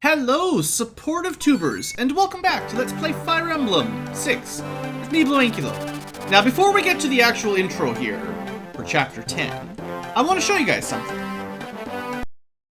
Hello, supportive tubers, and welcome back to Let's Play Fire Emblem 6 with me, Bluankylo. Now, before we get to the actual intro here, for Chapter 10, I want to show you guys something.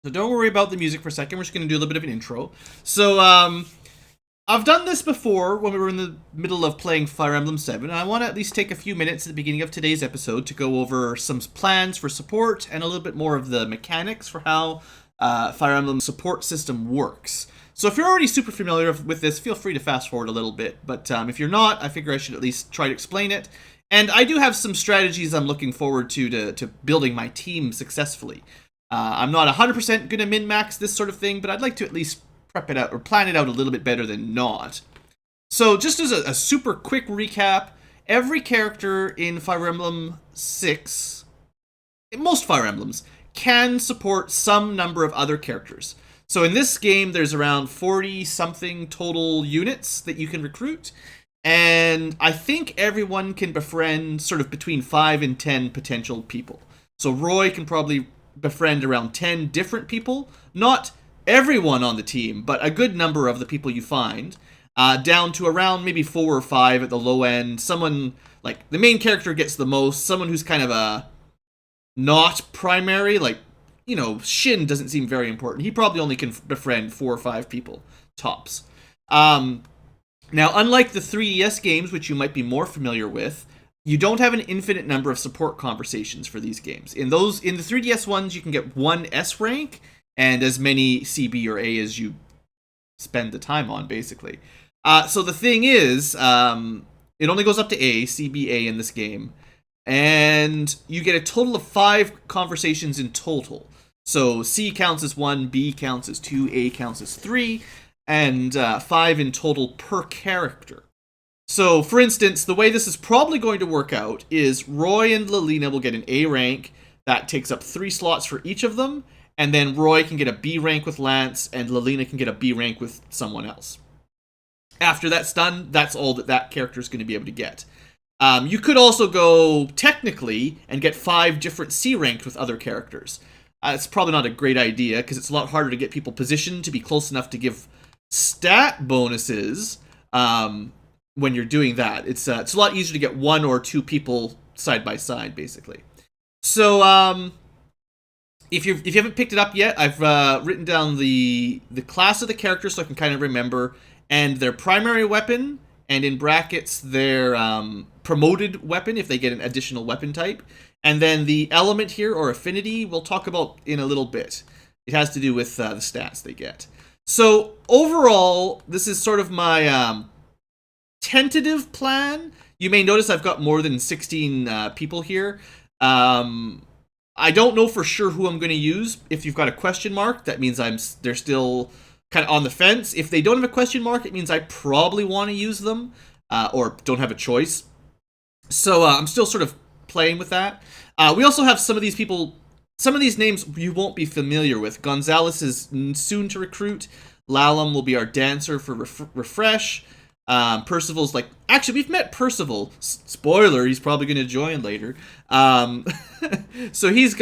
So don't worry about the music for a second, we're just going to do a little bit of an intro. So, I've done this before when we were in the middle of playing Fire Emblem 7, and I want to at least take a few minutes at the beginning of today's episode to go over some plans for support and a little bit more of the mechanics for how Fire Emblem support system works. So if you're already super familiar with this, feel free to fast forward a little bit, but if you're not, I figure I should at least try to explain it. And I do have some strategies I'm looking forward to building my team successfully. I'm not 100% going to min-max this sort of thing, but I'd like to at least prep it out or plan it out a little bit better than not. So just as a super quick recap, every character in Fire Emblem 6, most Fire Emblems, can support some number of other characters. So in this game, there's around 40-something total units that you can recruit, and I think everyone can befriend sort of between 5 and 10 potential people. So Roy can probably befriend around 10 different people, not everyone on the team, but a good number of the people you find, down to around maybe 4 or 5 at the low end. Someone, like, the main character gets the most, someone who's kind of a not primary, like, you know, Shin doesn't seem very important. He probably only can befriend 4 or 5 people, tops. Now, unlike the 3DS games, which you might be more familiar with, you don't have an infinite number of support conversations for these games. In the 3DS ones, you can get 1 S rank, and as many CB or A as you spend the time on, basically. So the thing is, it only goes up to A, CBA in this game, and you get a total of 5 conversations in total. So C counts as 1, B counts as 2, A counts as 3, and 5 in total per character. So, for instance, the way this is probably going to work out is Roy and Lilina will get an A rank. That takes up 3 slots for each of them, and then Roy can get a B rank with Lance, and Lilina can get a B rank with someone else. After that's done, that's all that character is going to be able to get. You could also go, technically, and get 5 different C ranked with other characters. It's probably not a great idea, because it's a lot harder to get people positioned to be close enough to give stat bonuses when you're doing that. It's a lot easier to get 1 or 2 people side by side, basically. So, if you haven't picked it up yet, I've written down the class of the character so I can kind of remember, and their primary weapon, and in brackets their promoted weapon if they get an additional weapon type, and then the element here, or affinity, we'll talk about in a little bit. It has to do with the stats they get. So overall, this is sort of my tentative plan. You may notice I've got more than 16 people here. I don't know for sure who I'm going to use. If you've got a question mark, that means they're still kind of on the fence. If they don't have a question mark, it means I probably want to use them, or don't have a choice. So I'm still sort of playing with that. We also have some of these people, some of these names you won't be familiar with. Gonzalez is soon to recruit. Lalum will be our dancer for Refresh. Percival's like, actually, we've met Percival. Spoiler, he's probably going to join later. So he's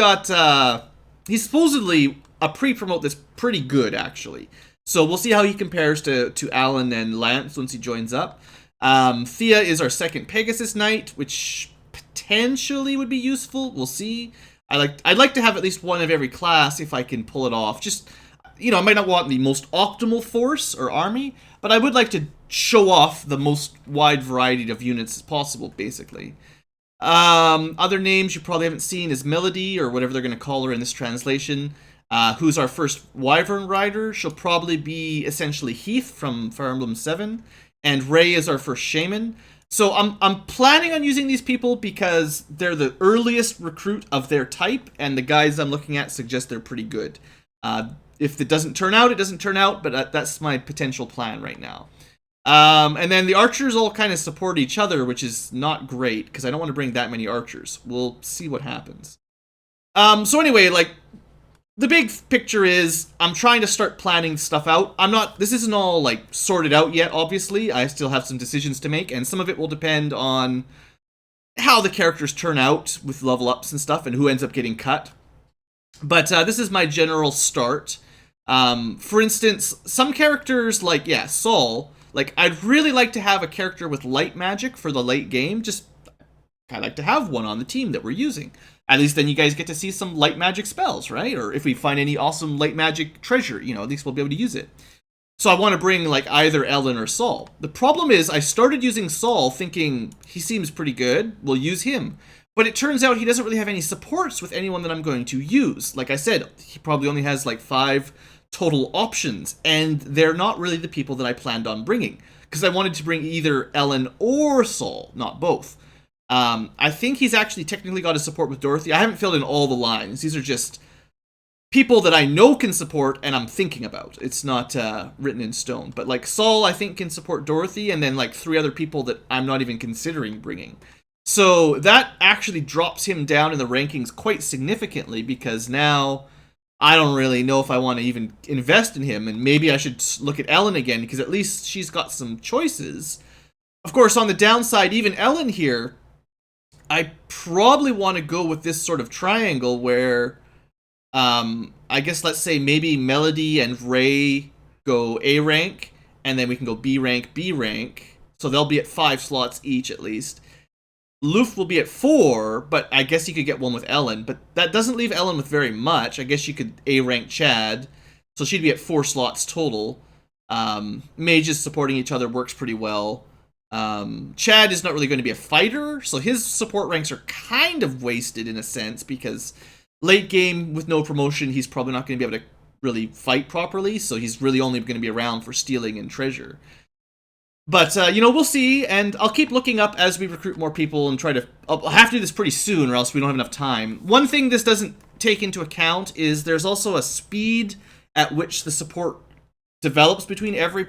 he's supposedly a pre-promote that's pretty good, actually. So we'll see how he compares to Alan and Lance once he joins up. Thea is our second Pegasus Knight, which potentially would be useful. We'll see. I'd like to have at least one of every class if I can pull it off. Just, you know, I might not want the most optimal force or army, but I would like to show off the most wide variety of units as possible, basically. Other names you probably haven't seen is Melody, or whatever they're going to call her in this translation, who's our first Wyvern Rider. She'll probably be essentially Heath from Fire Emblem 7, and Ray is our first Shaman. So I'm planning on using these people because they're the earliest recruit of their type, and the guys I'm looking at suggest they're pretty good. If it doesn't turn out, it doesn't turn out, but that's my potential plan right now. And then the archers all kind of support each other, which is not great, because I don't want to bring that many archers. We'll see what happens. So anyway, like, the big picture is, I'm trying to start planning stuff out. This isn't all, like, sorted out yet, obviously. I still have some decisions to make, and some of it will depend on how the characters turn out with level ups and stuff, and who ends up getting cut. But this is my general start. For instance, some characters like, yeah, Saul, like, I'd really like to have a character with light magic for the late game. Just, I'd like to have one on the team that we're using. At least then you guys get to see some light magic spells, right? Or if we find any awesome light magic treasure, at least we'll be able to use it. So I want to bring, like, either Ellen or Saul. The problem is, I started using Saul thinking he seems pretty good, we'll use him. But it turns out he doesn't really have any supports with anyone that I'm going to use. Like I said, he probably only has, like, 5 total options, and they're not really the people that I planned on bringing. Because I wanted to bring either Ellen or Saul, not both. I think he's actually technically got a support with Dorothy. I haven't filled in all the lines. These are just people that I know can support and I'm thinking about. It's not written in stone. But like Saul, I think can support Dorothy, and then like 3 other people that I'm not even considering bringing. So that actually drops him down in the rankings quite significantly, because now I don't really know if I want to even invest in him, and maybe I should look at Ellen again, because at least she's got some choices. Of course, on the downside, even Ellen here, I probably want to go with this sort of triangle where I guess let's say maybe Melody and Ray go A rank, and then we can go B rank, B rank. So they'll be at 5 slots each at least. Loof will be at 4, but I guess you could get one with Ellen. But that doesn't leave Ellen with very much. I guess you could A rank Chad, so she'd be at 4 slots total. Mages supporting each other works pretty well. Chad is not really going to be a fighter, so his support ranks are kind of wasted in a sense, because late game with no promotion, he's probably not going to be able to really fight properly, so he's really only going to be around for stealing and treasure. But, we'll see, and I'll keep looking up as we recruit more people and try to... I'll have to do this pretty soon, or else we don't have enough time. One thing this doesn't take into account is there's also a speed at which the support develops between every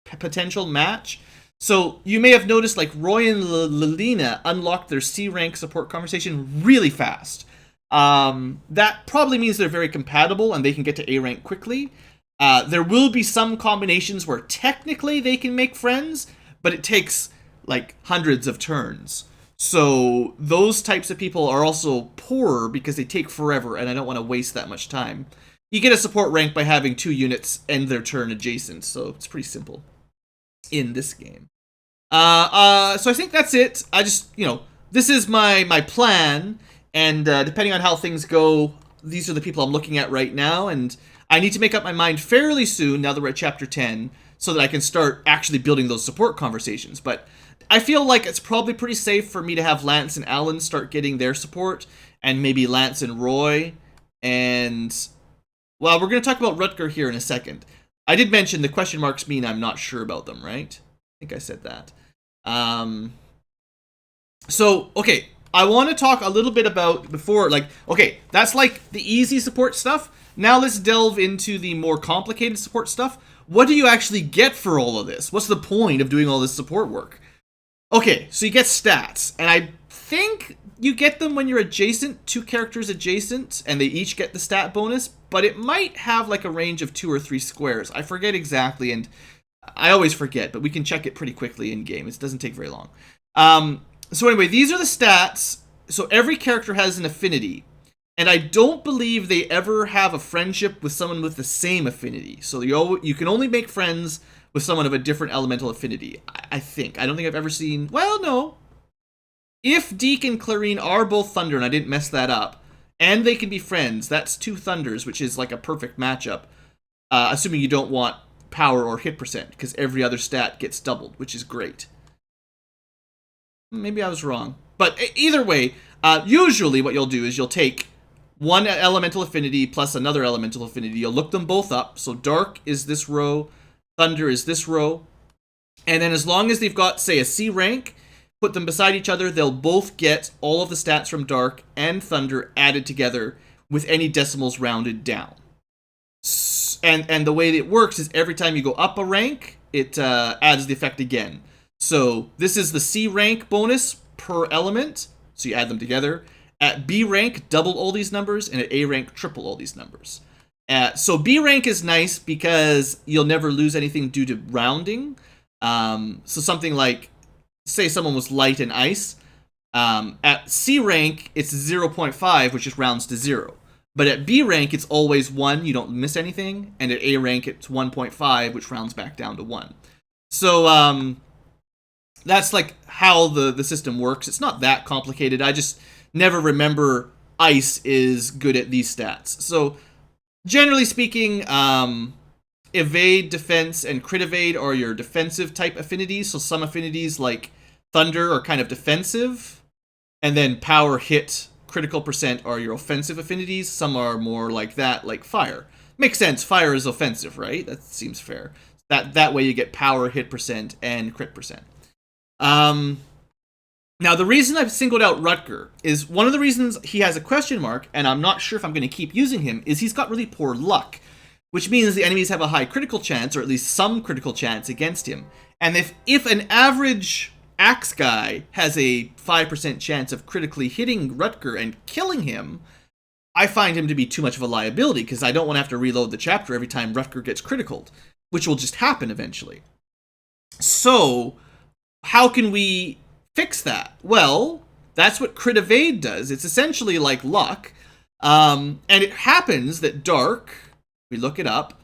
potential match. So you may have noticed, like, Roy and Lilina unlocked their C-rank support conversation really fast. That probably means they're very compatible and they can get to A rank quickly. There will be some combinations where technically they can make friends, but it takes like hundreds of turns. So those types of people are also poorer because they take forever, and I don't want to waste that much time. You get a support rank by having 2 units end their turn adjacent, so it's pretty simple in this game. So I think that's it. I just, this is my plan. And depending on how things go, these are the people I'm looking at right now, and I need to make up my mind fairly soon, now that we're at Chapter 10, so that I can start actually building those support conversations. But I feel like it's probably pretty safe for me to have Lance and Alan start getting their support, and maybe Lance and Roy, and... Well, we're going to talk about Rutger here in a second. I did mention the question marks mean I'm not sure about them, right? I think I said that. So, okay, I want to talk a little bit about before, like, okay, that's like the easy support stuff. Now let's delve into the more complicated support stuff. What do you actually get for all of this? What's the point of doing all this support work? Okay, so you get stats, and I think you get them when you're adjacent, 2 characters adjacent, and they each get the stat bonus, but it might have like a range of 2 or 3 squares. I forget exactly, and I always forget, but we can check it pretty quickly in game. It doesn't take very long. So anyway, these are the stats. So every character has an affinity, and I don't believe they ever have a friendship with someone with the same affinity. So you can only make friends with someone of a different elemental affinity, I think. I don't think I've ever seen... Well, no. If Deke and Clarine are both Thunder, and I didn't mess that up, and they can be friends, that's 2 Thunders, which is like a perfect matchup, assuming you don't want power or hit percent, because every other stat gets doubled, which is great. Maybe I was wrong. But either way, usually what you'll do is you'll take one elemental affinity plus another elemental affinity. You'll look them both up. So Dark is this row, Thunder is this row. And then as long as they've got, say, a C rank, put them beside each other, they'll both get all of the stats from Dark and Thunder added together with any decimals rounded down. And the way that it works is every time you go up a rank, it adds the effect again. So this is the C rank bonus per element, so you add them together. At B rank, double all these numbers, and at A rank, triple all these numbers. So B rank is nice because you'll never lose anything due to rounding. So something like, say someone was light and ice. At C rank, it's 0.5, which just rounds to 0. But at B rank, it's always 1, you don't miss anything. And at A rank, it's 1.5, which rounds back down to 1. So, that's like how the system works. It's not that complicated. I just never remember ice is good at these stats. So, generally speaking, evade, defense, and crit evade are your defensive type affinities. So some affinities like thunder are kind of defensive. And then power, hit, critical percent are your offensive affinities. Some are more like that, like fire. Makes sense. Fire is offensive, right? That seems fair. That way you get power, hit percent, and crit percent. Now, the reason I've singled out Rutger is one of the reasons he has a question mark, and I'm not sure if I'm going to keep using him, is he's got really poor luck, which means the enemies have a high critical chance, or at least some critical chance against him. And if an average axe guy has a 5% chance of critically hitting Rutger and killing him, I find him to be too much of a liability, because I don't want to have to reload the chapter every time Rutger gets criticaled, which will just happen eventually. So, how can we fix that? Well, that's what crit evade does. It's essentially like luck. And it happens that Dark, we look it up,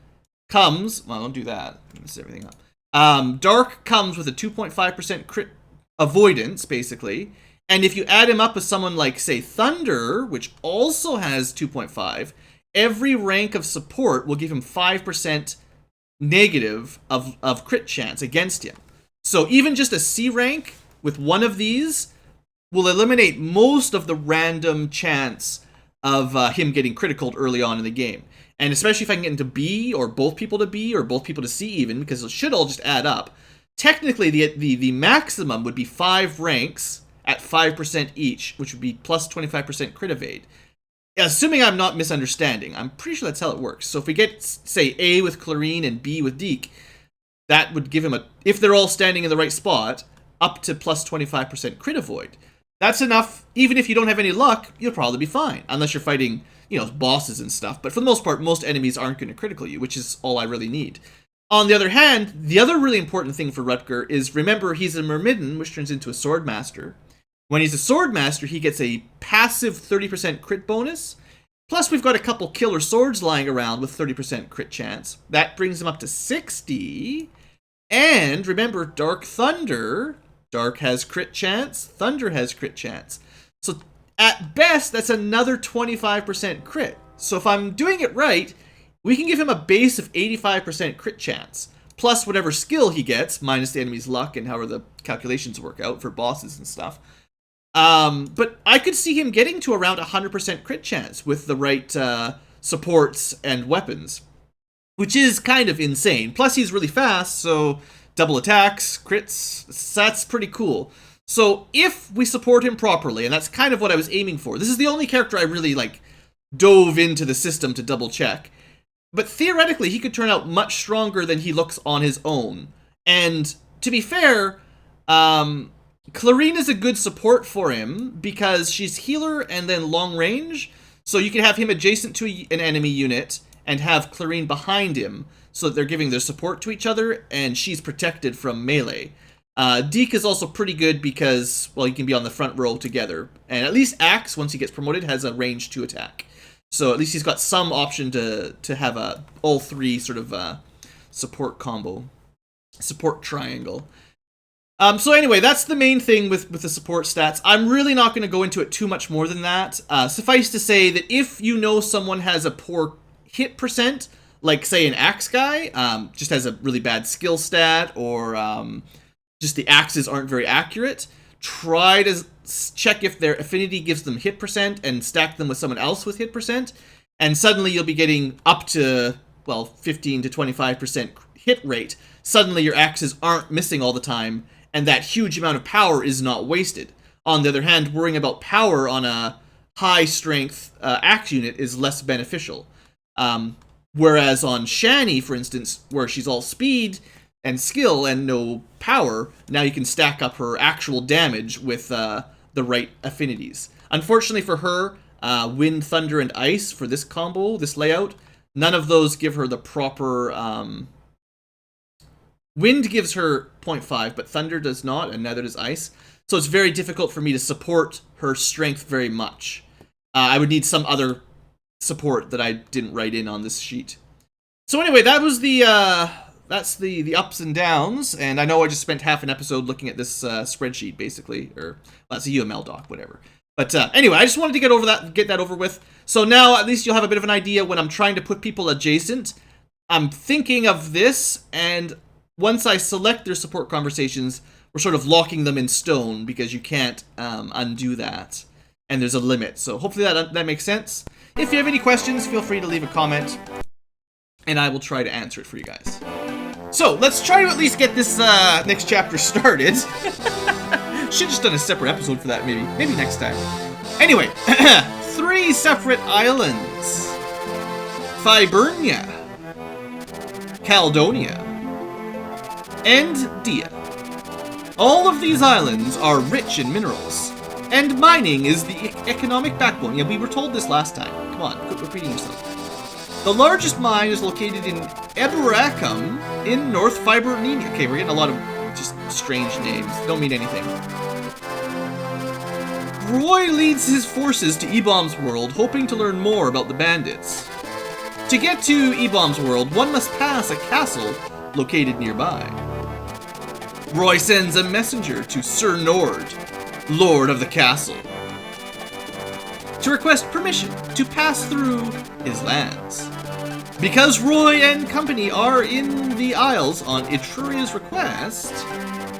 comes, well, don't do that. Mess everything up. Dark comes with a 2.5% crit avoidance, basically. And if you add him up with someone like, say, Thunder, which also has 2.5, every rank of support will give him 5% negative of crit chance against him. So even just a C rank with one of these will eliminate most of the random chance of him getting criticaled early on in the game. And especially if I can get into B, or both people to B, or both people to C even, because it should all just add up. Technically, the maximum would be 5 ranks at 5% each, which would be plus 25% crit evade. Assuming I'm not misunderstanding, I'm pretty sure that's how it works. So if we get, say, A with Clarine and B with Deke, that would give him a, if they're all standing in the right spot, up to plus 25% crit avoid. That's enough. Even if you don't have any luck, you'll probably be fine. Unless you're fighting, bosses and stuff. But for the most part, most enemies aren't going to critical you, which is all I really need. On the other hand, the other really important thing for Rutger is, remember, he's a Myrmidon, which turns into a Sword Master. When he's a Sword Master, he gets a passive 30% crit bonus. Plus, we've got a couple killer swords lying around with 30% crit chance. That brings him up to 60. And remember, Dark Thunder, Dark has crit chance, Thunder has crit chance. So at best, that's another 25% crit. So if I'm doing it right, we can give him a base of 85% crit chance, plus whatever skill he gets, minus the enemy's luck and however the calculations work out for bosses and stuff. But I could see him getting to around 100% crit chance with the right supports and weapons, which is kind of insane. Plus, he's really fast, so double attacks, crits, that's pretty cool. So if we support him properly, and that's kind of what I was aiming for, this is the only character I really, dove into the system to double check. But theoretically, he could turn out much stronger than he looks on his own. And to be fair, Clarine is a good support for him because she's healer and then long range. So you can have him adjacent to an enemy unit and have Clarine behind him so that they're giving their support to each other and she's protected from melee. Deke is also pretty good because, well, you can be on the front row together. And at least Axe, once he gets promoted, has a range 2 attack. So at least he's got some option to have all three sort of support combo, support triangle. So anyway, that's the main thing with the support stats. I'm really not going to go into it too much more than that. Suffice to say that if you know someone has a poor hit percent, like say an axe guy, just has a really bad skill stat, or just the axes aren't very accurate, try to check if their affinity gives them hit percent and stack them with someone else with hit percent, and suddenly you'll be getting up to, well, 15 to 25% hit rate. Suddenly your axes aren't missing all the time, and that huge amount of power is not wasted. On the other hand, worrying about power on a high strength axe unit is less beneficial. Whereas on Shani, for instance, where she's all speed and skill and no power, now you can stack up her actual damage with the right affinities. Unfortunately for her, Wind, Thunder, and Ice for this combo, this layout, none of those give her the proper... Wind gives her 0.5, but Thunder does not, and neither does Ice. So it's very difficult for me to support her strength very much. I would need some other support that I didn't write in on this sheet. So anyway, that was that's the ups and downs, and I know I just spent half an episode looking at this spreadsheet, basically, or well, it's a UML doc, whatever. But anyway, I just wanted to get that over with. So now at least you'll have a bit of an idea when I'm trying to put people adjacent. I'm thinking of this, and once I select their support conversations, we're sort of locking them in stone because you can't undo that, and there's a limit. So hopefully that makes sense. If you have any questions, feel free to leave a comment, and I will try to answer it for you guys. So let's try to at least get this next chapter started. Should just done a separate episode for that, maybe next time. Anyway, 3 separate islands: Fibernia, Caledonia, and Dia. All of these islands are rich in minerals, and mining is the economic backbone. Yeah, we were told this last time. Come on, quit repeating yourself. The largest mine is located in Eboracum in North Fibernia. Okay, we're getting a lot of just strange names. Don't mean anything. Roy leads his forces to E-Bomb's world, hoping to learn more about the bandits. To get to E-Bomb's world, one must pass a castle located nearby. Roy sends a messenger to Sir Nord, Lord of the Castle, to request permission to pass through his lands. Because Roy and company are in the Isles on Etruria's request,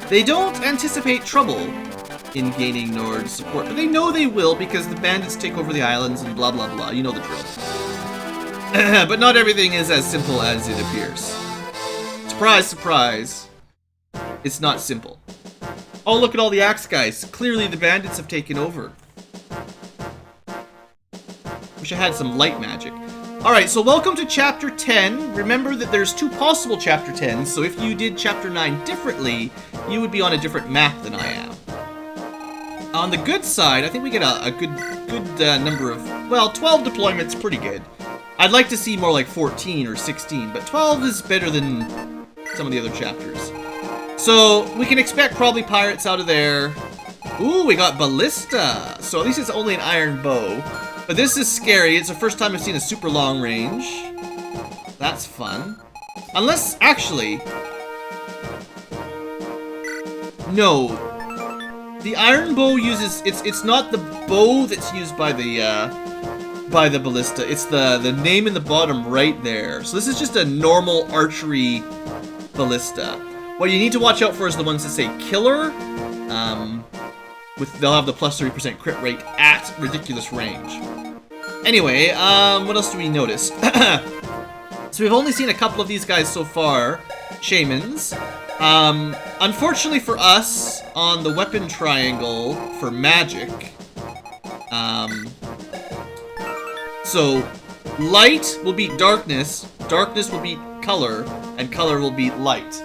they don't anticipate trouble in gaining Nord's support. But they know they will because the bandits take over the islands and blah blah blah. You know the drill. But not everything is as simple as it appears. Surprise, surprise. It's not simple. Oh, look at all the axe guys. Clearly the bandits have taken over. Wish I had some light magic. Alright, so welcome to Chapter 10. Remember that there's 2 possible Chapter 10s, so if you did Chapter 9 differently, you would be on a different map than I am. On the good side, I think we get a good number of... Well, 12 deployments, pretty good. I'd like to see more like 14 or 16, but 12 is better than some of the other chapters. So, we can expect probably pirates out of there. Ooh, we got ballista. So at least it's only an iron bow. But this is scary. It's the first time I've seen a super long range. That's fun. Unless, actually... No. The iron bow uses... It's not the bow that's used by the ballista. It's the name in the bottom right there. So this is just a normal archery ballista. What you need to watch out for is the ones that say killer. They'll have the plus 30% crit rate at ridiculous range. Anyway, what else do we notice? So we've only seen a couple of these guys so far. Shamans. Unfortunately for us, on the weapon triangle for magic, so light will beat darkness, darkness will beat color, and color will beat light.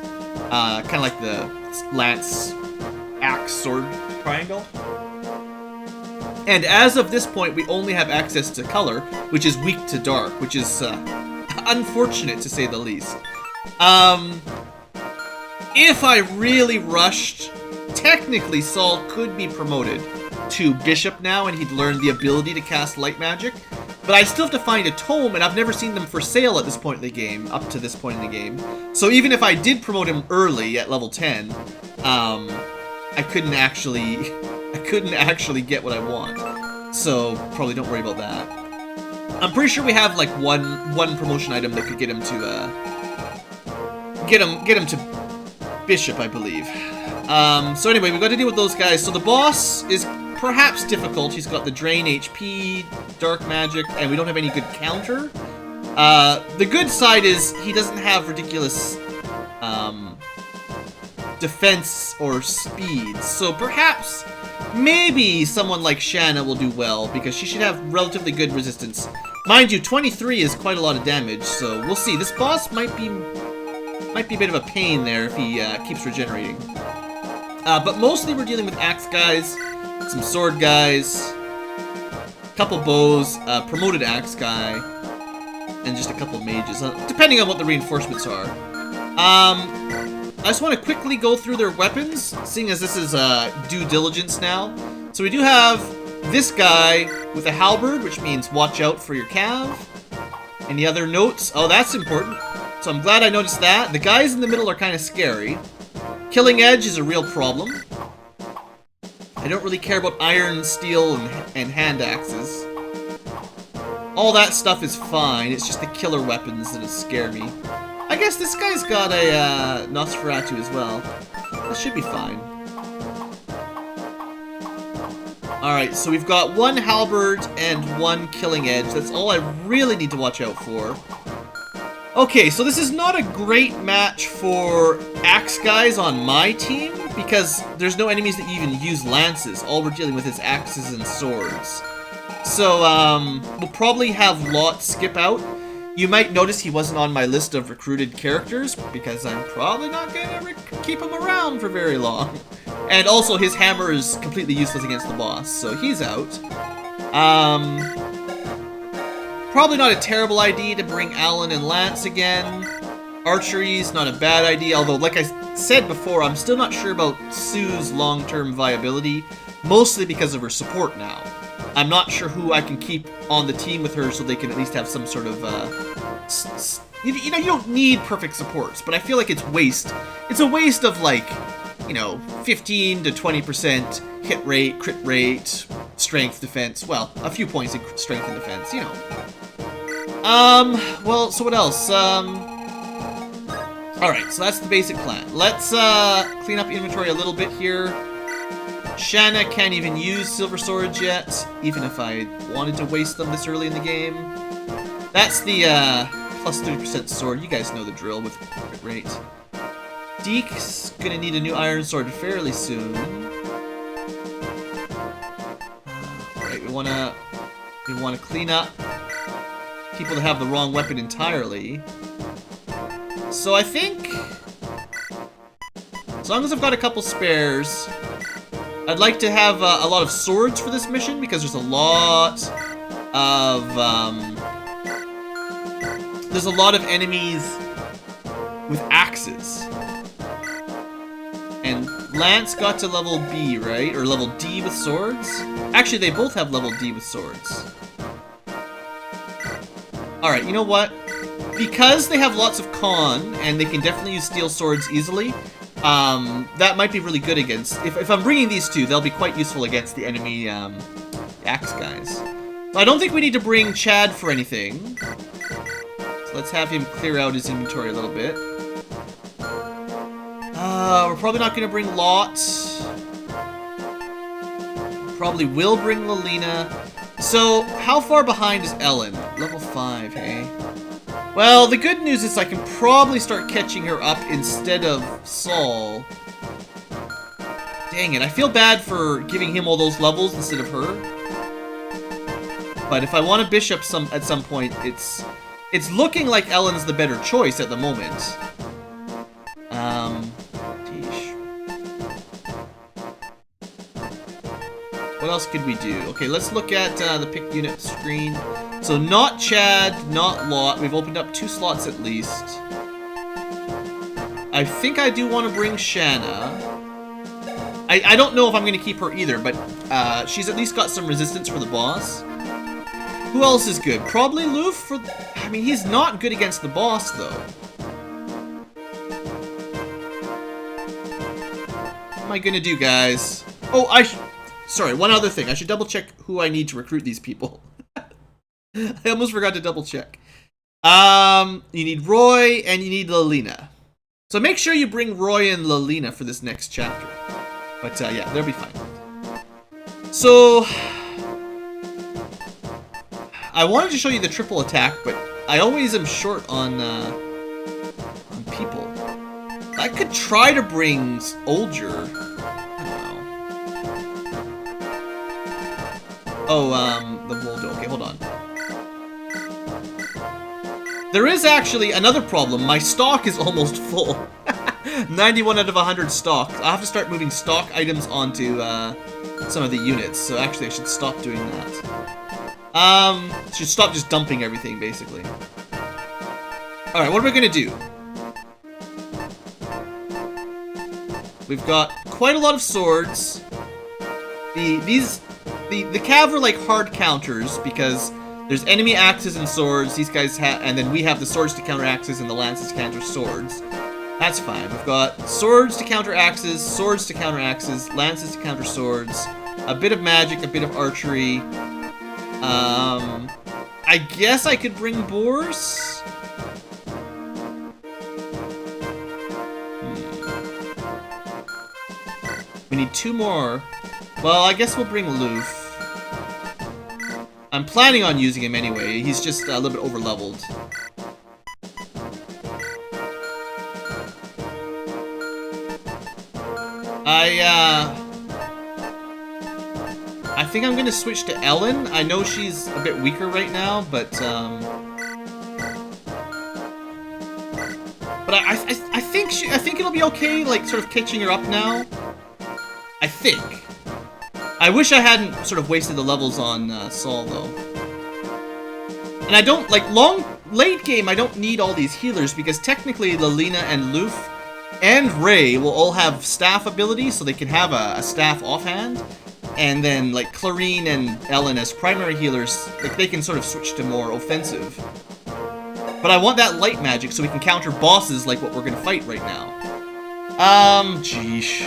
Kind of like the lance, axe, sword triangle. And as of this point, we only have access to color, which is weak to dark, which is unfortunate to say the least. If I really rushed, technically Saul could be promoted to bishop now, and he'd learn the ability to cast light magic. But I still have to find a tome, and I've never seen them for sale at this point in the game, up to this point in the game. So even if I did promote him early at level 10, I couldn't actually get what I want. So probably don't worry about that. I'm pretty sure we have like one promotion item that could get him to get him to bishop, I believe. So anyway, we've got to deal with those guys. So the boss is perhaps difficult. He's got the drain HP, dark magic, and we don't have any good counter. The good side is he doesn't have ridiculous defense or speed. So perhaps, maybe someone like Shanna will do well, because she should have relatively good resistance. Mind you, 23 is quite a lot of damage, so we'll see. This boss might be a bit of a pain there if he keeps regenerating. But mostly we're dealing with axe guys, some sword guys, a couple bows, promoted axe guy, and just a couple mages, depending on what the reinforcements are. I just want to quickly go through their weapons, seeing as this is due diligence now. So we do have this guy with a halberd, which means watch out for your cav. Any other notes? Oh, that's important. So I'm glad I noticed that. The guys in the middle are kind of scary. Killing edge is a real problem. I don't really care about iron, steel, and hand axes. All that stuff is fine. It's just the killer weapons that scare me. I guess this guy's got a Nosferatu as well. That should be fine. Alright, so we've got one halberd and one killing edge. That's all I really need to watch out for. Okay, so this is not a great match for axe guys on my team, because there's no enemies that even use lances. All we're dealing with is axes and swords. So, we'll probably have Lot skip out. You might notice he wasn't on my list of recruited characters, because I'm probably not gonna keep him around for very long. And also, his hammer is completely useless against the boss, so he's out. Probably not a terrible idea to bring Alan and Lance again. Archery's not a bad idea, although, like I said before, I'm still not sure about Sue's long-term viability, mostly because of her support now. I'm not sure who I can keep on the team with her so they can at least have some sort of, you know, you don't need perfect supports, but I feel like it's waste. It's a waste of, like, you know, 15 to 20% hit rate, crit rate, strength, defense. Well, a few points in strength and defense, you know. Well, so what else? Alright, so that's the basic plan. Let's, clean up inventory a little bit here. Shanna can't even use silver swords yet, even if I wanted to waste them this early in the game. That's the, plus 30% sword. You guys know the drill with crit rate. Deke's gonna need a new iron sword fairly soon. Alright, we wanna clean up people that have the wrong weapon entirely. So I think, as long as I've got a couple spares, I'd like to have a lot of swords for this mission, because there's a lot of enemies with axes. And Lance got to level B, right? Or level D with swords? Actually, they both have level D with swords. Alright, you know what? Because they have lots of con, and they can definitely use steel swords easily, that might be really good against... If I'm bringing these two, they'll be quite useful against the enemy, axe guys. But I don't think we need to bring Chad for anything. So let's have him clear out his inventory a little bit. We're probably not going to bring Lot. Probably will bring Lelina. So, how far behind is Ellen? Level 5, hey? Well, the good news is I can probably start catching her up instead of Saul. Dang it, I feel bad for giving him all those levels instead of her. But if I want a bishop at some point, it's looking like Ellen's the better choice at the moment. What else could we do? Okay, let's look at the pick unit screen. So not Chad, not Lot. We've opened up 2 slots at least. I think I do want to bring Shanna. I don't know if I'm going to keep her either, but she's at least got some resistance for the boss. Who else is good? Probably Loof for... I mean, he's not good against the boss, though. What am I going to do, guys? Oh, sorry, one other thing. I should double check who I need to recruit these people. I almost forgot to double check. You need Roy and you need Lelina. So make sure you bring Roy and Lelina for this next chapter. But yeah, they'll be fine. So I wanted to show you the triple attack, but I always am short on people. I could try to bring Olger. Oh, the Woldo. Okay, hold on. There is actually another problem. My stock is almost full. 91 out of 100 stock. I have to start moving stock items onto some of the units. So actually, I should stop doing that. Should stop just dumping everything, basically. All right, what are we gonna do? We've got quite a lot of swords. These the Cav are like hard counters because there's enemy axes and swords. These guys have, and then we have the swords to counter axes and the lances to counter swords. That's fine. We've got swords to counter axes, swords to counter axes, lances to counter swords, a bit of magic, a bit of archery. I guess I could bring boars. We need 2 more. Well, I guess we'll bring Loof. I'm planning on using him anyway. He's just a little bit over-leveled. I think I'm gonna switch to Ellen. I know she's a bit weaker right now, but I think it'll be okay, like, sort of catching her up now. I think. I wish I hadn't sort of wasted the levels on Saul, though. And I don't, like, late game, I don't need all these healers, because technically Lilina and Loof and Ray will all have staff abilities, so they can have a staff offhand. And then, like, Clarine and Ellen as primary healers, like, they can sort of switch to more offensive. But I want that light magic so we can counter bosses like what we're gonna fight right now. Jeesh.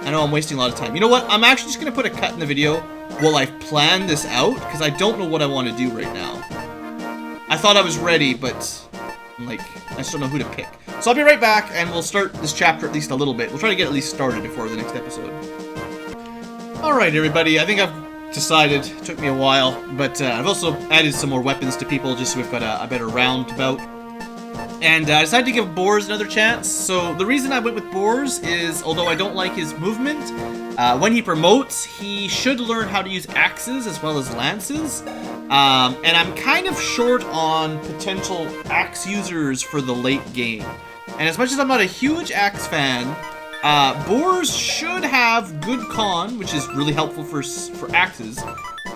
I know I'm wasting a lot of time. You know what? I'm actually just gonna put a cut in the video while I plan this out, because I don't know what I want to do right now. I thought I was ready, but, like, I just don't know who to pick. So I'll be right back, and we'll start this chapter at least a little bit. We'll try to get at least started before the next episode. Alright, everybody, I think I've decided. It took me a while, but I've also added some more weapons to people just so we've got a better roundabout. And I decided to give Boars another chance. So the reason I went with Boars is, although I don't like his movement, when he promotes, he should learn how to use axes as well as lances. And I'm kind of short on potential axe users for the late game. And as much as I'm not a huge axe fan, Boars should have good con, which is really helpful for axes.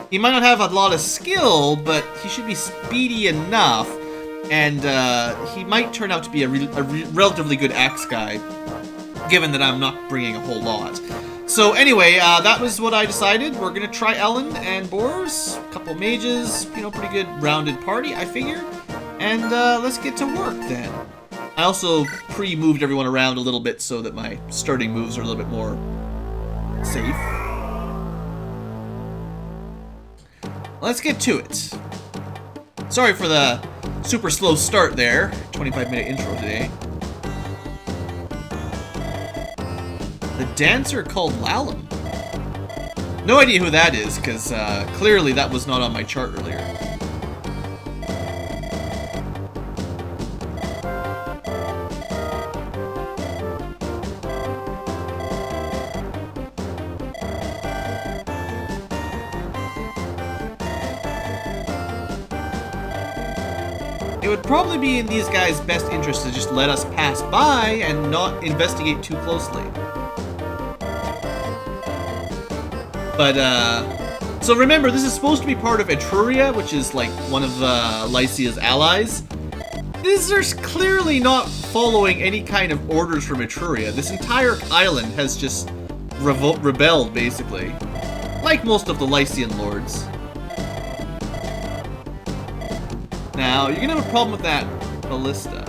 He might not have a lot of skill, but he should be speedy enough, and he might turn out to be a relatively good axe guy, given that I'm not bringing a whole lot. So anyway, that was what I decided. We're gonna try Ellen and Boars, a couple mages, you know, pretty good rounded party, I figure. And let's get to work then. I also pre-moved everyone around a little bit so that my starting moves are a little bit more safe. Let's get to it. Sorry for the super slow start there. 25-minute intro today. The dancer called Lalum. No idea who that is, because clearly that was not on my chart earlier. It would probably be in these guys' best interest to just let us pass by and not investigate too closely. But, so remember, this is supposed to be part of Etruria, which is, like, one of Lycia's allies. These are clearly not following any kind of orders from Etruria. This entire island has just rebelled, basically. Like most of the Lycian lords. Now, you're gonna have a problem with that ballista.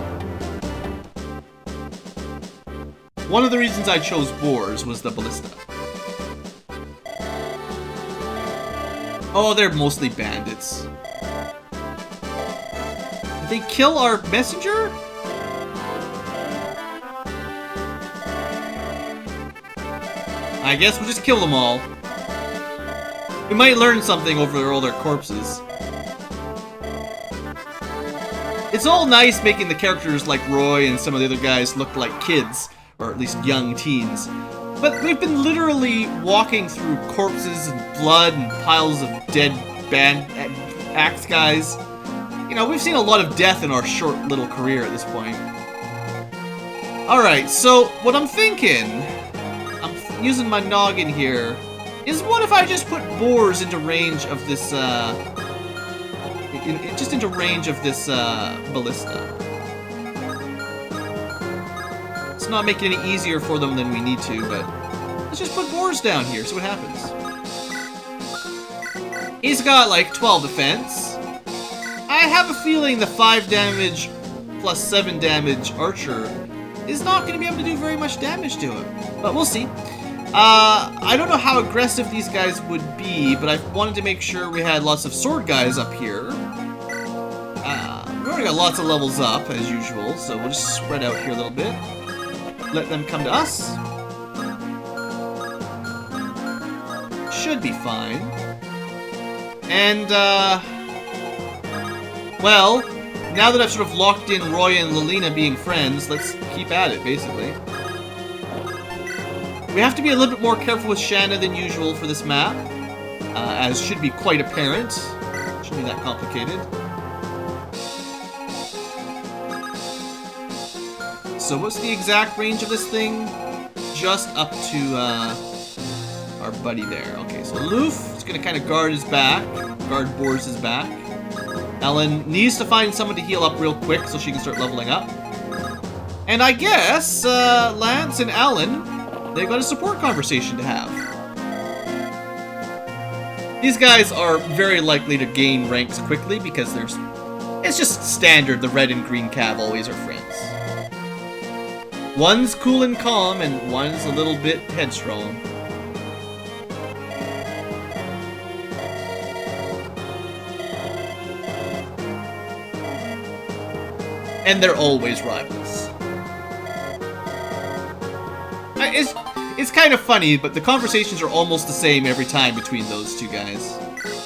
One of the reasons I chose Boars was the ballista. Oh, they're mostly bandits. Did they kill our messenger? I guess we'll just kill them all. We might learn something over all their corpses. It's all nice making the characters like Roy and some of the other guys look like kids, or at least young teens. But we've been literally walking through corpses and blood and piles of dead axe guys. You know, we've seen a lot of death in our short little career at this point. Alright, so what I'm thinking, I'm using my noggin here, is what if I just put Boars into range of this, just into range of this ballista. It's not making it any easier for them than we need to, but let's just put Boars down here, see what happens. He's got like 12 defense. I have a feeling the 5 damage plus 7 damage archer is not going to be able to do very much damage to him. But we'll see. I don't know how aggressive these guys would be, but I wanted to make sure we had lots of sword guys up here. We've already got lots of levels up, as usual, so we'll just spread out here a little bit. Let them come to us. Should be fine. And, well, now that I've sort of locked in Roy and Lilina being friends, let's keep at it, basically. We have to be a little bit more careful with Shanna than usual for this map, as should be quite apparent. Shouldn't be that complicated. So what's the exact range of this thing? Just up to our buddy there. Okay, so Loof is going to kind of guard his back, guard Boris' back. Ellen needs to find someone to heal up real quick so she can start leveling up. And I guess Lance and Alan, they've got a support conversation to have. These guys are very likely to gain ranks quickly because it's just standard, the red and green cav always are friends. One's cool and calm and one's a little bit headstrong. And they're always rivals. It's kind of funny, but the conversations are almost the same every time between those two guys.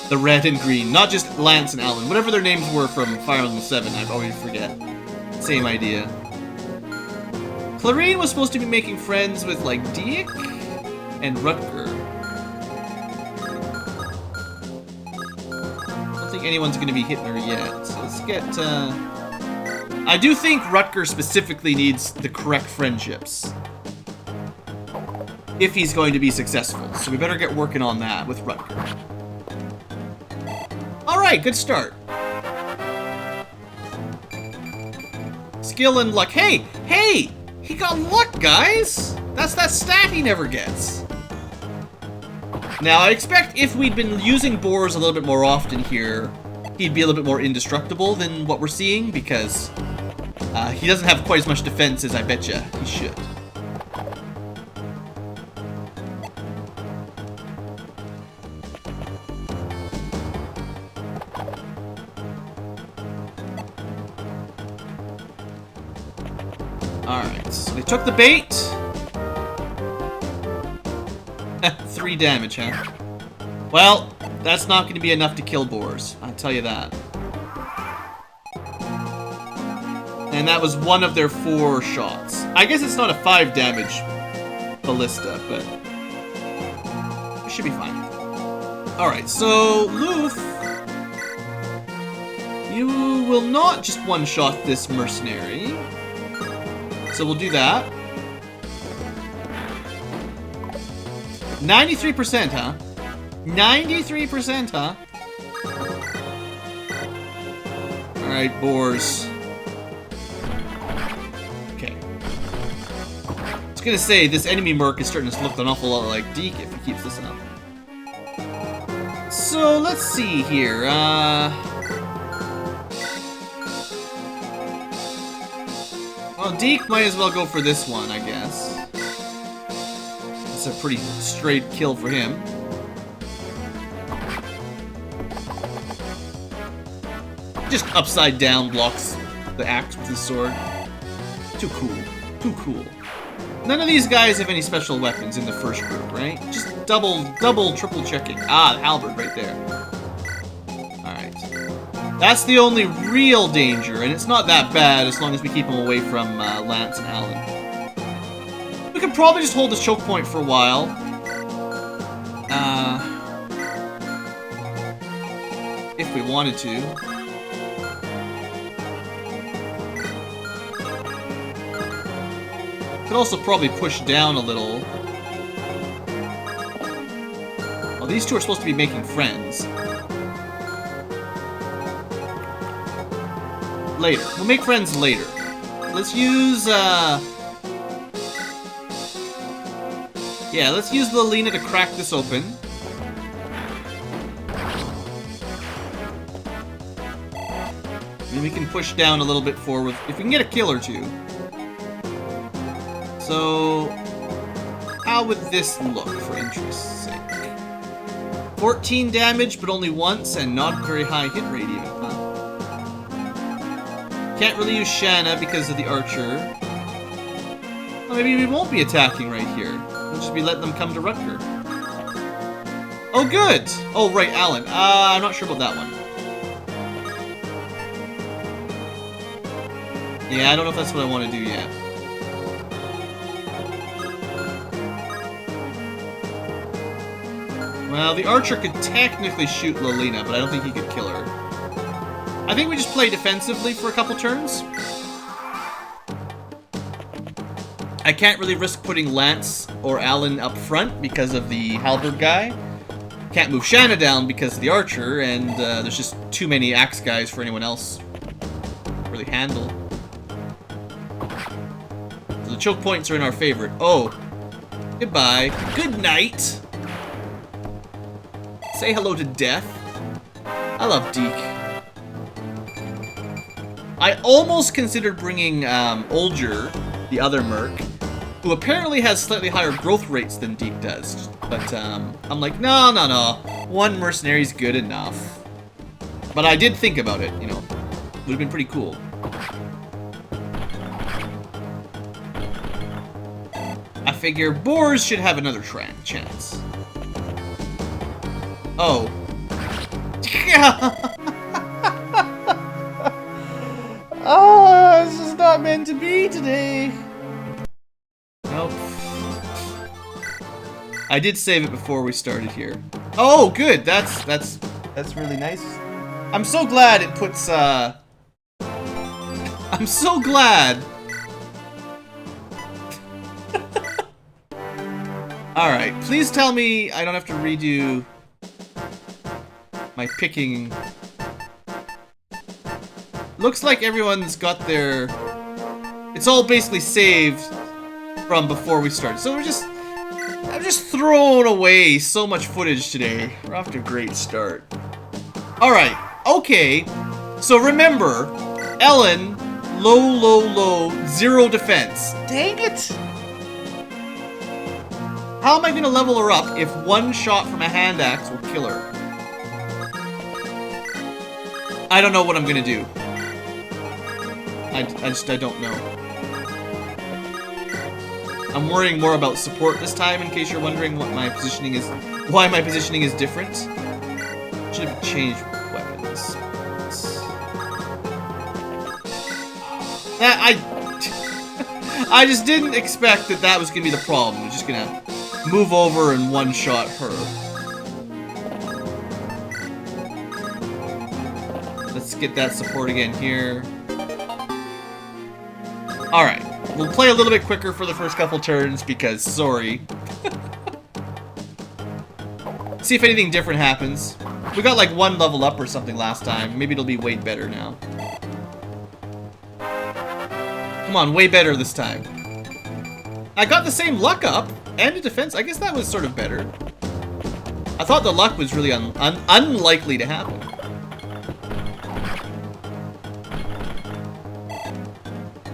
The red and green, not just Lance and Alan. Whatever their names were from Fire Emblem 7, I always forget. Same idea. Clarine was supposed to be making friends with, like, Dieck and Rutger. I don't think anyone's going to be hitting her yet. So let's get, I do think Rutger specifically needs the correct friendships if he's going to be successful. So we better get working on that with Rutger. Alright, good start. Skill and luck. Hey! Hey! He got luck, guys! That's that stat he never gets. Now, I expect if we'd been using Boars a little bit more often here, he'd be a little bit more indestructible than what we're seeing, because he doesn't have quite as much defense as I betcha he should. Alright, so they took the bait. 3 damage, huh? Well, that's not going to be enough to kill Boars, I'll tell you that. And that was one of their 4 shots. I guess it's not a 5 damage ballista, but it should be fine. Alright, so Loof, you will not just one-shot this mercenary. So we'll do that. 93%, huh? 93%, huh? Alright, Boars. Okay. I was gonna say, this enemy merc is starting to look an awful lot like Dieck if he keeps this up. So, let's see here, well, Dieck might as well go for this one, I guess. It's a pretty straight kill for him. Just upside down blocks the axe with his sword. Too cool. Too cool. None of these guys have any special weapons in the first group, right? Just double, triple checking. Ah, the halberd right there. Alright. That's the only real danger, and it's not that bad as long as we keep him away from Lance and Alan. We could probably just hold this choke point for a while. If we wanted to. Could also probably push down a little. Well, these two are supposed to be making friends. Later. We'll make friends later. Let's use, yeah, let's use Lilina to crack this open. I mean, we can push down a little bit forward if we can get a kill or two. So, how would this look for interest's sake? 14 damage, but only once, and not very high hit rate even, huh? Can't really use Shanna because of the archer. Well, maybe we won't be attacking right here. We'll just be letting them come to Rutger. Oh, good! Oh, right, Alan. I'm not sure about that one. Yeah, I don't know if that's what I want to do yet. Well, the archer could technically shoot Lolina, but I don't think he could kill her. I think we just play defensively for a couple turns. I can't really risk putting Lance or Alan up front because of the halberd guy. Can't move Shanna down because of the archer, and there's just too many axe guys for anyone else to really handle. So the choke points are in our favor. Oh, goodbye. Good night. Say hello to death. I love Deke. I almost considered bringing Olger, the other merc, who apparently has slightly higher growth rates than Deke does. But I'm like, no. One mercenary's good enough. But I did think about it, you know. Would have been pretty cool. I figure boars should have another chance. Oh. Oh, this is not meant to be today. Nope. I did save it before we started here. Oh, good. That's really nice. I'm so glad it puts I'm so glad. Alright, please tell me I don't have to redo my picking. Looks like everyone's got their... It's all basically saved from before we started. So I'm just throwing away so much footage today. We're off to a great start. Alright, okay. So remember, Ellen, low, 0 defense. Dang it! How am I gonna level her up if one shot from a hand axe will kill her? I don't know what I'm gonna do. I don't know. I'm worrying more about support this time, in case you're wondering what my positioning is, why my positioning is different. Should have changed weapons. I just didn't expect that was gonna be the problem. We're just gonna move over and one-shot her. Let's get that support again here. Alright, we'll play a little bit quicker for the first couple turns because, sorry. See if anything different happens. We got like 1 level up or something last time. Maybe it'll be way better now. Come on, way better this time. I got the same luck up and a defense. I guess that was sort of better. I thought the luck was really unlikely to happen.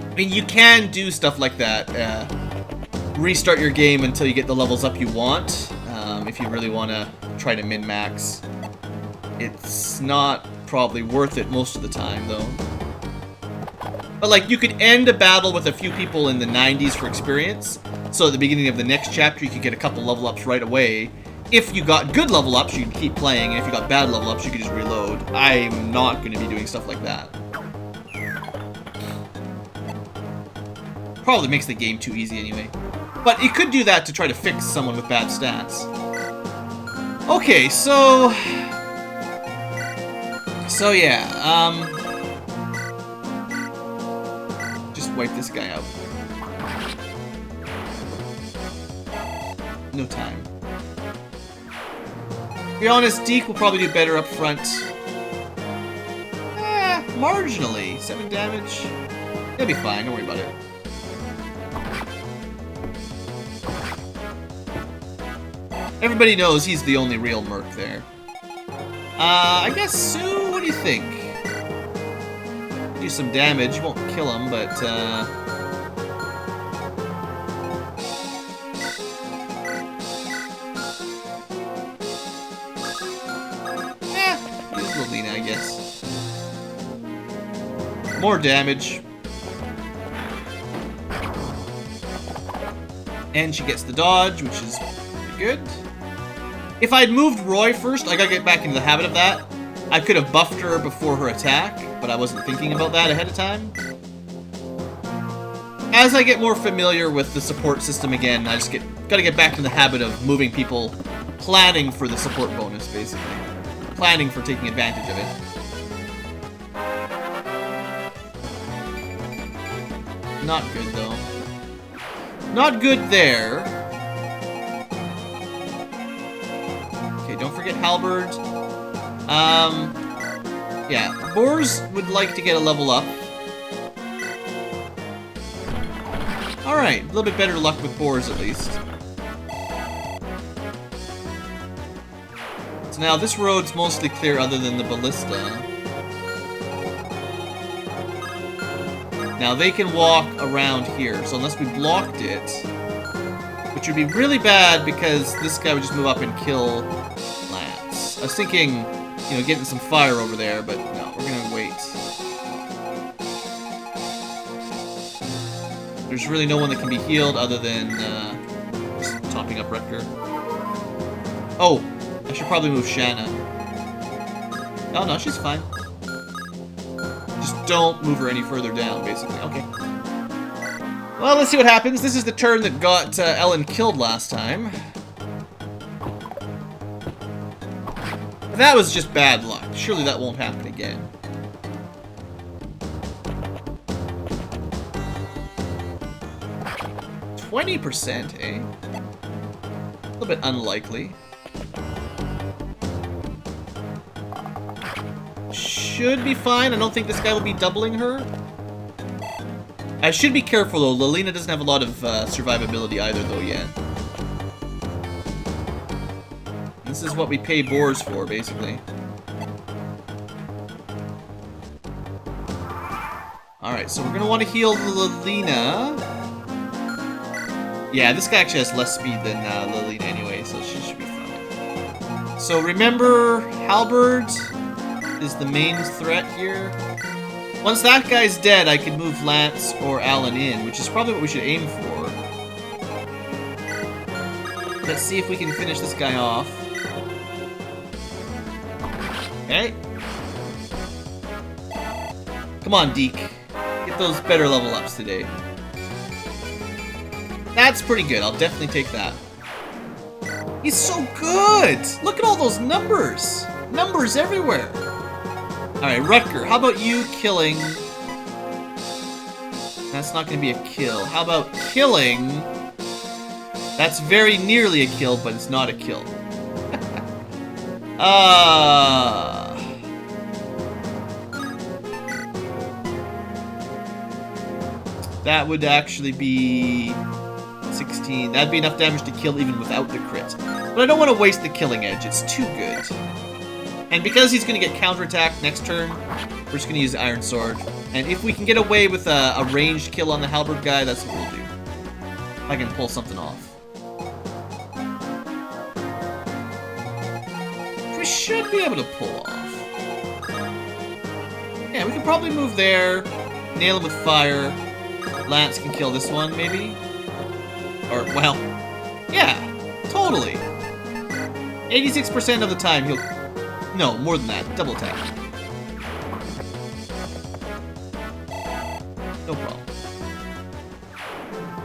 I mean, you can do stuff like that. Restart your game until you get the levels up you want. If you really want to try to min-max. It's not probably worth it most of the time, though. But, like, you could end a battle with a few people in the 90s for experience. So at the beginning of the next chapter, you could get a couple level ups right away. If you got good level ups, you could keep playing. And if you got bad level ups, you could just reload. I'm not going to be doing stuff like that. Probably makes the game too easy anyway. But you could do that to try to fix someone with bad stats. Okay, so yeah, just wipe this guy out. No time. To be honest, Deke will probably do better up front. Marginally. 7 damage. He'll be fine, don't worry about it. Everybody knows he's the only real merc there. I guess Sue, what do you think? you some damage. Won't kill him, but use Lilina, I guess. More damage. And she gets the dodge, which is pretty good. If I'd moved Roy first, I gotta get back into the habit of that. I could have buffed her before her attack, but I wasn't thinking about that ahead of time. As I get more familiar with the support system again, I just gotta get back in the habit of moving people, planning for the support bonus, basically. Planning for taking advantage of it. Not good, though. Not good there. Okay, don't forget Halberd. Yeah, Boars would like to get a level up. Alright, a little bit better luck with Boars at least. So now this road's mostly clear other than the Ballista. Now they can walk around here, so unless we blocked it, which would be really bad because this guy would just move up and kill Lance. I was thinking, you know, getting some fire over there, but no, we're gonna wait. There's really no one that can be healed other than just topping up Rutger. Oh, I should probably move Shanna. Oh no, she's fine. Just don't move her any further down, basically. Okay. Well, let's see what happens. This is the turn that got Ellen killed last time. That was just bad luck. Surely that won't happen again. %, eh? A little bit unlikely. Should be fine. I don't think this guy will be doubling her. I should be careful though. Lilina doesn't have a lot of survivability either though yet. This is what we pay Boars for, basically. Alright, so we're going to want to heal Lilina. Yeah, this guy actually has less speed than Lilina anyway, so she should be fine. So remember, Halberd is the main threat here. Once that guy's dead, I can move Lance or Alan in, which is probably what we should aim for. Let's see if we can finish this guy off. Okay. Come on, Deke. Get those better level ups today. That's pretty good. I'll definitely take that. He's so good! Look at all those numbers! Numbers everywhere! Alright, Rutger, how about you killing... That's not going to be a kill. How about killing... That's very nearly a kill, but it's not a kill. That would actually be 16. That'd be enough damage to kill even without the crit. But I don't want to waste the killing edge. It's too good. And because he's going to get counterattacked next turn, we're just going to use the Iron Sword. And if we can get away with a ranged kill on the Halberd guy, that's what we'll do. If I can pull something off. We should be able to pull off. Yeah, we can probably move there, nail him with fire. Lance can kill this one, maybe? Or, well, yeah, totally. 86% of the time he'll... No, more than that. Double attack. No problem.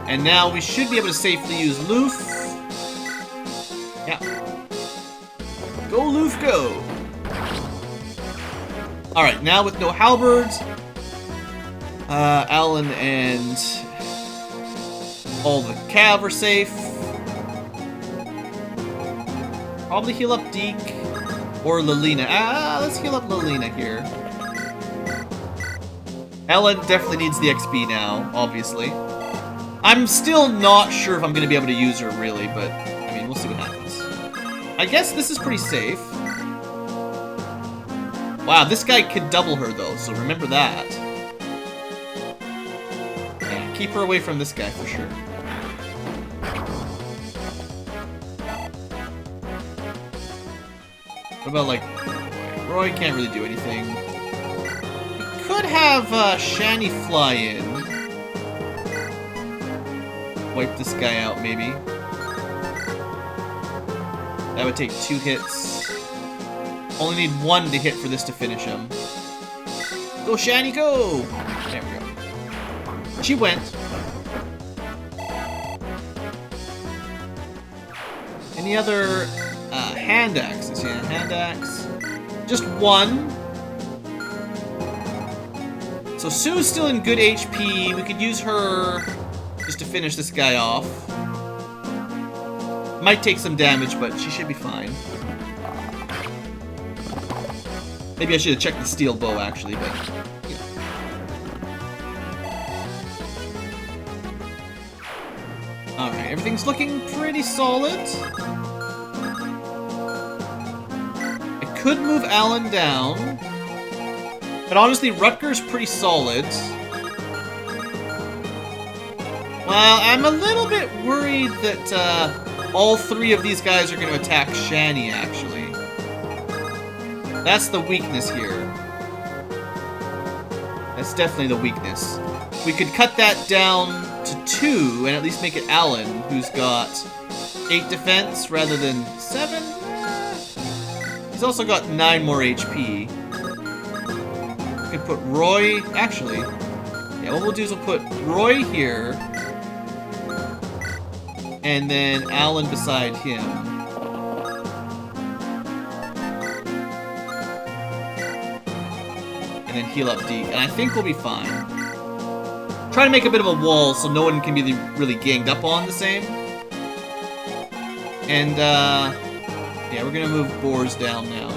And now we should be able to safely use Loof. Yeah. Go, Loof, go! Alright, now with no halberds, Alan and all the Cav are safe. Probably heal up Deke or Lilina. Let's heal up Lilina here. Ellen definitely needs the XP now, obviously. I'm still not sure if I'm going to be able to use her, really, but, I mean, we'll see what happens. I guess this is pretty safe. Wow, this guy could double her, though, so remember that. keep her away from this guy for sure. What about, like, Roy can't really do anything. We could have Shani fly in. Wipe this guy out, maybe. That would take 2 hits. Only need 1 to hit for this to finish him. Go, Shani, go! There we go. She went. Any other hand axes? Yeah, hand axe. Just 1. So Sue's still in good HP. We could use her just to finish this guy off. Might take some damage, but she should be fine. Maybe I should have checked the steel bow, actually, but... yeah. Alright, everything's looking pretty solid. I could move Alan down. But honestly, Rutger's pretty solid. Well, I'm a little bit worried that all 3 of these guys are going to attack Shani, actually. That's the weakness here. That's definitely the weakness. We could cut that down to 2 and at least make it Alan, who's got 8 defense rather than 7. He's also got 9 more HP. We could put Roy... actually, yeah, what we'll do is we'll put Roy here, and then Alan beside him. And then heal up D. And I think we'll be fine. Try to make a bit of a wall so no one can be really ganged up on the same. And, yeah, we're gonna move Boars down now.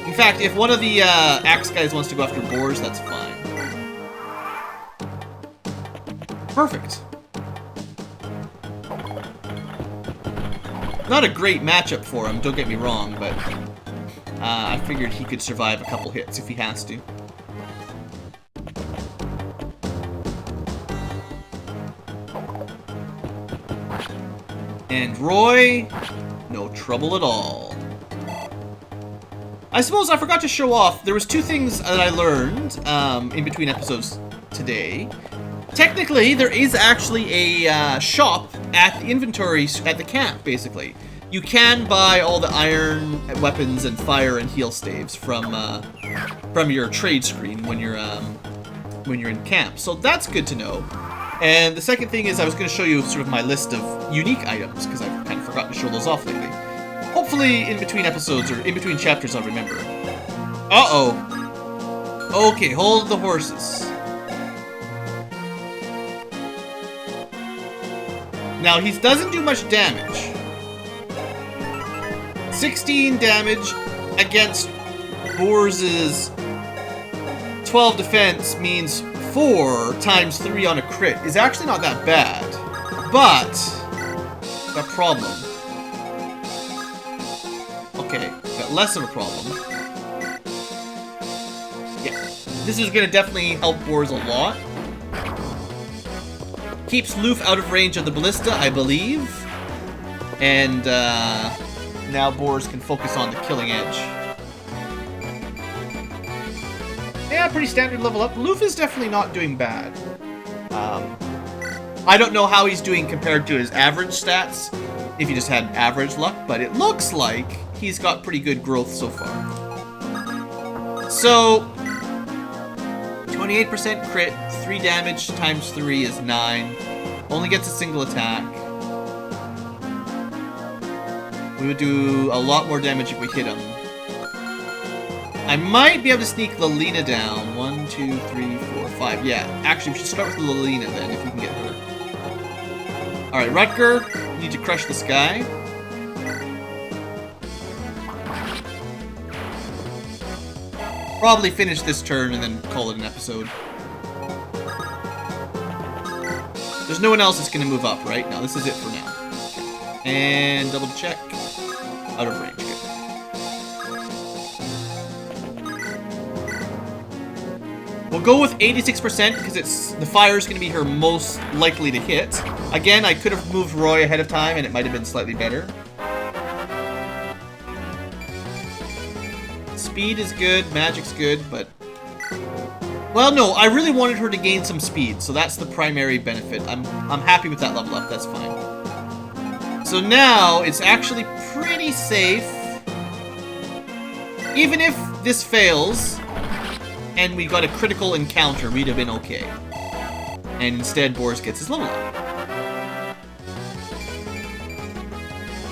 In fact, if one of the axe guys wants to go after Boars, that's fine. Perfect. Not a great matchup for him, don't get me wrong, but I figured he could survive a couple hits if he has to. And Roy, no trouble at all. I suppose I forgot to show off, there was 2 things that I learned in between episodes today. Technically, there is actually a shop at the inventory, at the camp, basically. You can buy all the iron weapons and fire and heal staves from your trade screen when you're in camp. So that's good to know. And the second thing is I was going to show you sort of my list of unique items, because I've kind of forgotten to show those off lately. Hopefully in between episodes, or in between chapters, I'll remember. Uh-oh. Okay, hold the horses. Now, he doesn't do much damage. 16 damage against Boars' 12 defense means 4 times 3 on a crit is actually not that bad. But, a problem. Okay, got less of a problem. Yeah, this is gonna definitely help Boars a lot. Keeps Loof out of range of the ballista, I believe. And now Boars can focus on the killing edge. Yeah, pretty standard level up. Loof is definitely not doing bad. I don't know how he's doing compared to his average stats, if he just had average luck, but it looks like he's got pretty good growth so far. So, 28% crit, 3 damage times 3 is 9. Only gets a single attack. We would do a lot more damage if we hit him. I might be able to sneak Lelina down. 1, 2, 3, 4, 5. Yeah, actually we should start with Lelina then, if we can get her. Alright, Rutger, you need to crush this guy. Probably finish this turn and then call it an episode. There's no one else that's going to move up, right? No, this is it for now. And double check. Out of range. Good. We'll go with 86% because the fire is going to be her most likely to hit. Again, I could have moved Roy ahead of time and it might have been slightly better. Speed is good, magic's good, but... Well, no, I really wanted her to gain some speed, so that's the primary benefit. I'm happy with that level up, that's fine. So now, it's actually pretty safe. Even if this fails, and we got a critical encounter, we'd have been okay. And instead, Boris gets his level up.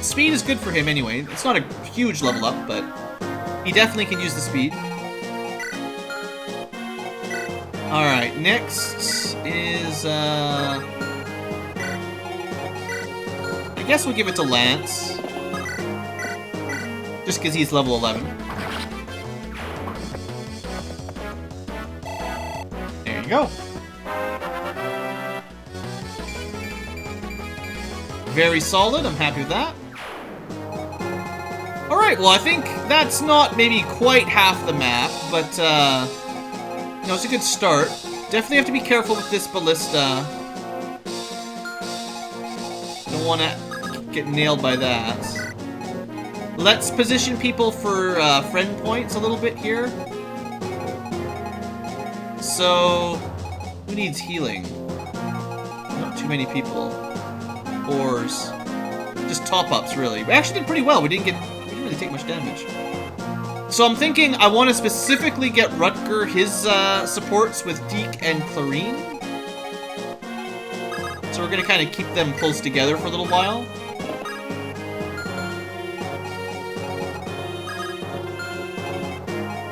Speed is good for him anyway. It's not a huge level up, but he definitely can use the speed. Alright, next is, I guess we'll give it to Lance. Just because he's level 11. There you go. Very solid, I'm happy with that. Alright, well I think that's not maybe quite half the map, but you know, it's a good start. Definitely have to be careful with this ballista. Don't want to get nailed by that. Let's position people for friend points a little bit here. So, who needs healing? Not too many people. Ores. Just top-ups, really. We actually did pretty well. We didn't really take much damage. So I'm thinking I want to specifically get Rutger his supports with Deke and Clarine. So we're going to kind of keep them close together for a little while.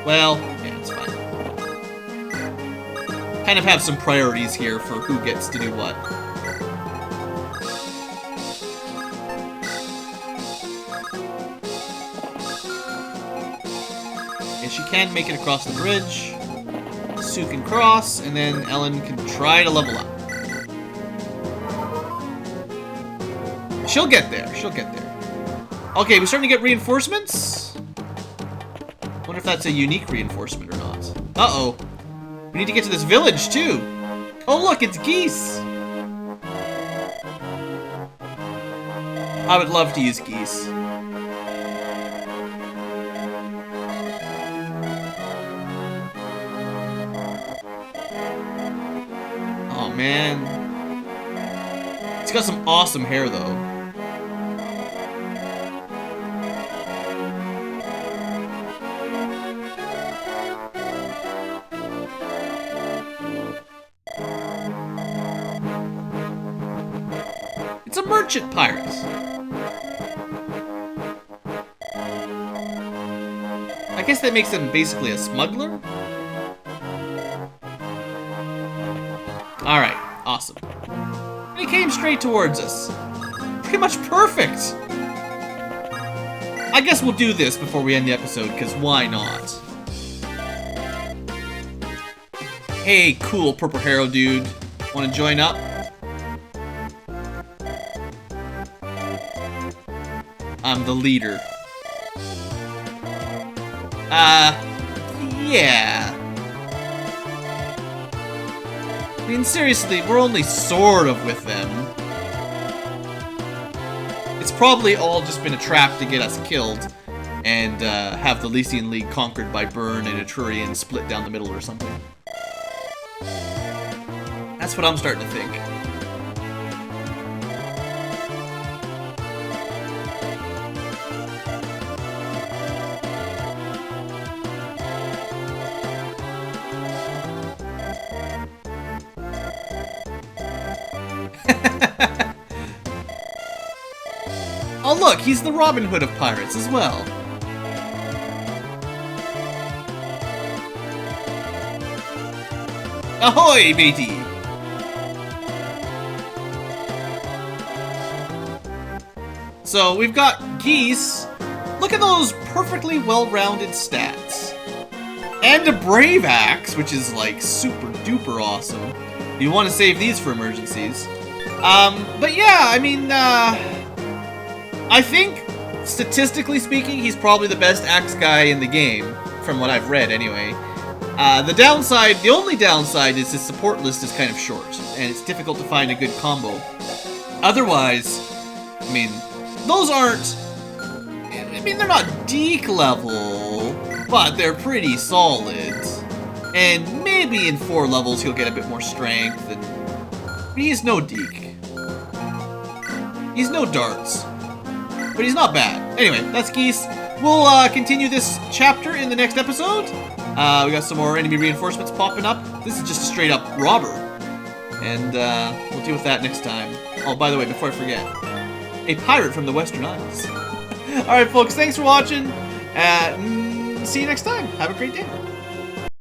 Well, yeah, it's fine. Kind of have some priorities here for who gets to do what. And she can make it across the bridge. Sue can cross, and then Ellen can try to level up. She'll get there, she'll get there. Okay, we're starting to get reinforcements. Wonder if that's a unique reinforcement or not. Uh-oh. We need to get to this village, too. Oh, look, it's geese. I would love to use geese. Oh, man. It's got some awesome hair, though. It's a merchant pirate. I guess that makes him basically a smuggler. Alright, awesome. And he came straight towards us. Pretty much perfect. I guess we'll do this before we end the episode, because why not? Hey, cool purple hero dude. Want to join up? I'm the leader. Yeah. I mean, seriously, we're only sort of with them. It's probably all just been a trap to get us killed and have the Lycian League conquered by Byrne and Etrurian split down the middle or something. That's what I'm starting to think. Oh look, he's the Robin Hood of pirates as well. Ahoy, matey! So we've got geese. Look at those perfectly well-rounded stats. And a brave axe, which is like super duper awesome. You want to save these for emergencies. But yeah, I mean, I think, statistically speaking, he's probably the best axe guy in the game, from what I've read anyway. The only downside is his support list is kind of short, and it's difficult to find a good combo. Otherwise, I mean, those aren't... I mean, they're not Deke level, but they're pretty solid. And maybe in 4 levels he'll get a bit more strength, and... he's no Deke. He's no darts. But he's not bad. Anyway, that's Geese. We'll continue this chapter in the next episode. We got some more enemy reinforcements popping up. This is just a straight up robber. And we'll deal with that next time. Oh, by the way, before I forget, a pirate from the Western Isles. Alright folks, thanks for watching. See you next time. Have a great day.